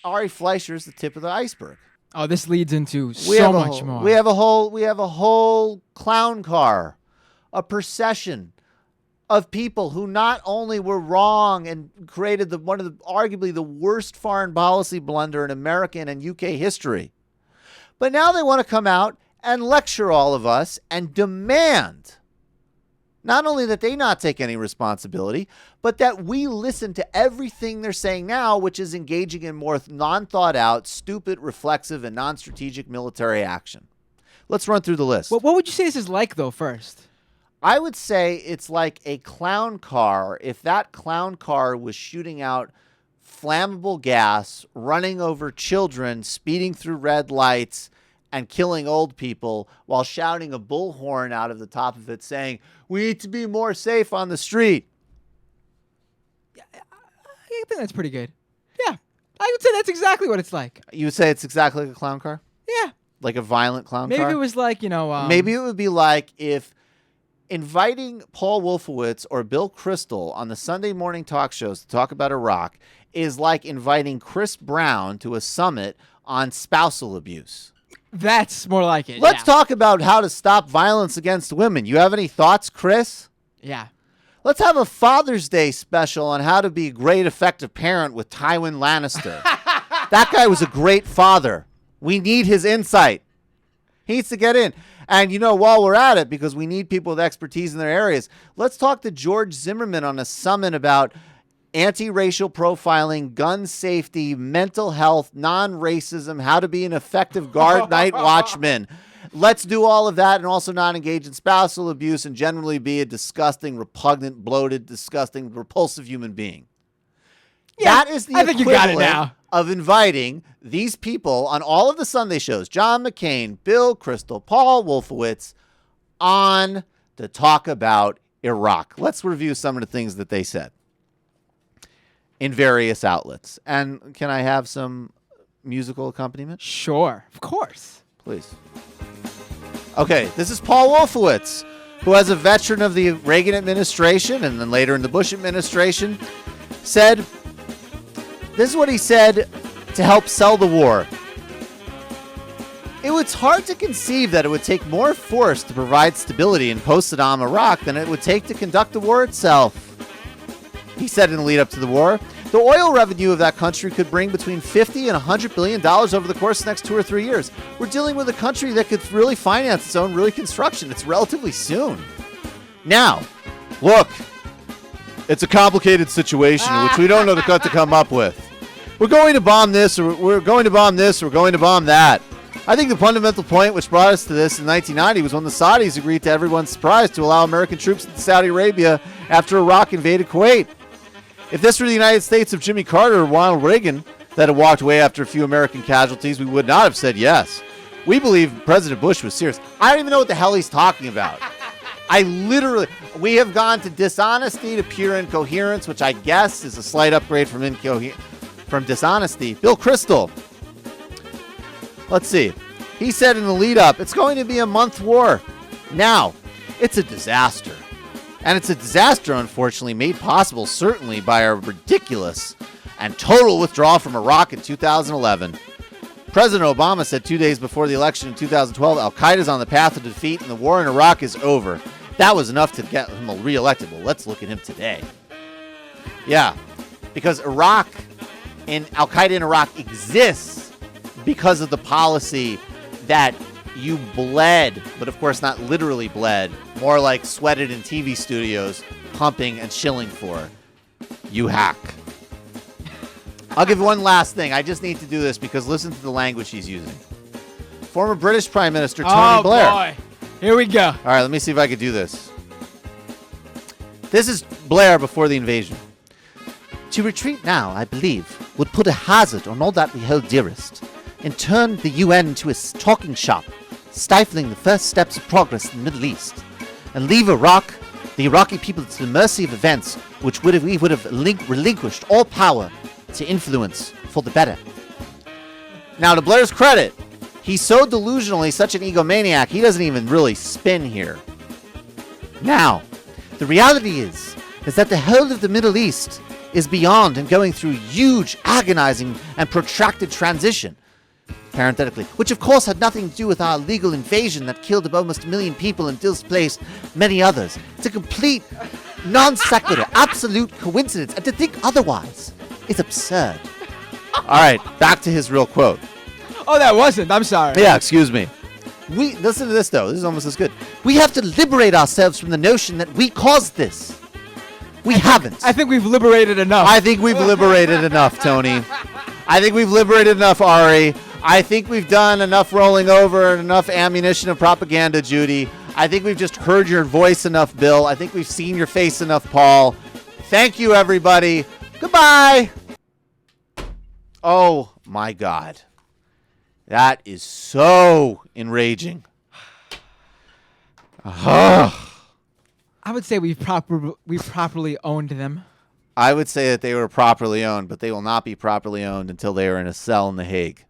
Ari Fleischer is the tip of the iceberg. Oh, this leads into so much more. We have a whole clown car, a procession of people who not only were wrong and created arguably the worst foreign policy blunder in American and UK history, but now they want to come out and lecture all of us and demand not only that they not take any responsibility, but that we listen to everything they're saying now, which is engaging in more non-thought out, stupid, reflexive, and non-strategic military action. Let's run through the list. What would you say this is like, though, first? I would say it's like a clown car if that clown car was shooting out flammable gas, running over children, speeding through red lights, and killing old people while shouting a bullhorn out of the top of it saying, we need to be more safe on the street. I think that's pretty good. Yeah. I would say that's exactly what it's like. You would say it's exactly like a clown car? Yeah. Like a violent clown car? Maybe it was like, maybe it would be like if inviting Paul Wolfowitz or Bill Kristol on the Sunday morning talk shows to talk about Iraq is like inviting Chris Brown to a summit on spousal abuse. That's more like it. Let's talk about how to stop violence against women. You have any thoughts, Chris? Yeah. Let's have a Father's Day special on how to be a great, effective parent with Tywin Lannister. That guy was a great father. We need his insight. He needs to get in. And, while we're at it, because we need people with expertise in their areas, let's talk to George Zimmerman on a summit about anti-racial profiling, gun safety, mental health, non-racism, how to be an effective guard night watchman. Let's do all of that and also not engage in spousal abuse and generally be a disgusting, repugnant, bloated, disgusting, repulsive human being. Yeah, that is the I think you got it equivalent now. Of inviting these people on all of the Sunday shows, John McCain, Bill Kristol, Paul Wolfowitz, on to talk about Iraq. Let's review some of the things that they said in various outlets. And can I have some musical accompaniment? Sure, of course. Please. Okay, this is Paul Wolfowitz, who, as a veteran of the Reagan administration and then later in the Bush administration, said, this is what he said to help sell the war. It was hard to conceive that it would take more force to provide stability in post-Saddam Iraq than it would take to conduct the war itself. He said in the lead up to the war, the oil revenue of that country could bring between $50 and $100 billion over the course of the next 2 or 3 years. We're dealing with a country that could really finance its own reconstruction. It's relatively soon. Now, look, it's a complicated situation which we don't know what to come up with. We're going to bomb this, or we're going to bomb this, or we're going to bomb that. I think the fundamental point which brought us to this in 1990 was when the Saudis agreed to everyone's surprise to allow American troops into Saudi Arabia after Iraq invaded Kuwait. If this were the United States of Jimmy Carter or Ronald Reagan that had walked away after a few American casualties, we would not have said yes. We believe President Bush was serious. I don't even know what the hell he's talking about. We have gone to dishonesty to pure incoherence, which I guess is a slight upgrade from dishonesty. Bill Kristol. Let's see. He said in the lead up, it's going to be a month war. Now, it's a disaster. And it's a disaster, unfortunately, made possible certainly by our ridiculous and total withdrawal from Iraq in 2011. President Obama said 2 days before the election in 2012, Al-Qaeda is on the path to defeat and the war in Iraq is over. That was enough to get him reelected. Well, let's look at him today. Yeah, because Iraq and Al-Qaeda in Iraq exists because of the policy that you bled, but of course not literally bled, more like sweated in TV studios, pumping and shilling for. You hack. I'll give you one last thing. I just need to do this because listen to the language he's using. Former British Prime Minister Tony Blair. Oh, boy. Here we go. All right, let me see if I can do this. This is Blair before the invasion. To retreat now, I believe, would put a hazard on all that we hold dearest, and turn the UN into a talking shop, stifling the first steps of progress in the Middle East, and leave Iraq, the Iraqi people, to the mercy of events which we would have relinquished all power to influence for the better. Now, to Blair's credit, he's so delusional, he's such an egomaniac, he doesn't even really spin here. Now, the reality is that the whole of the Middle East is beyond and going through huge, agonizing, and protracted transition. Parenthetically, which of course had nothing to do with our illegal invasion that killed almost 1 million people and displaced many others. It's a complete non sequitur, absolute coincidence, and to think otherwise is absurd. All right, back to his real quote. Oh, that wasn't. I'm sorry. Yeah, excuse me. We listen to this though. This is almost as good. We have to liberate ourselves from the notion that we caused this. We haven't. I think we've liberated enough. I think we've liberated enough, Tony. I think we've liberated enough, Ari. I think we've done enough rolling over and enough ammunition of propaganda, Judy. I think we've just heard your voice enough, Bill. I think we've seen your face enough, Paul. Thank you, everybody. Goodbye. Oh, my God. That is so enraging. I would say we've properly owned them. I would say that they were properly owned, but they will not be properly owned until they are in a cell in The Hague.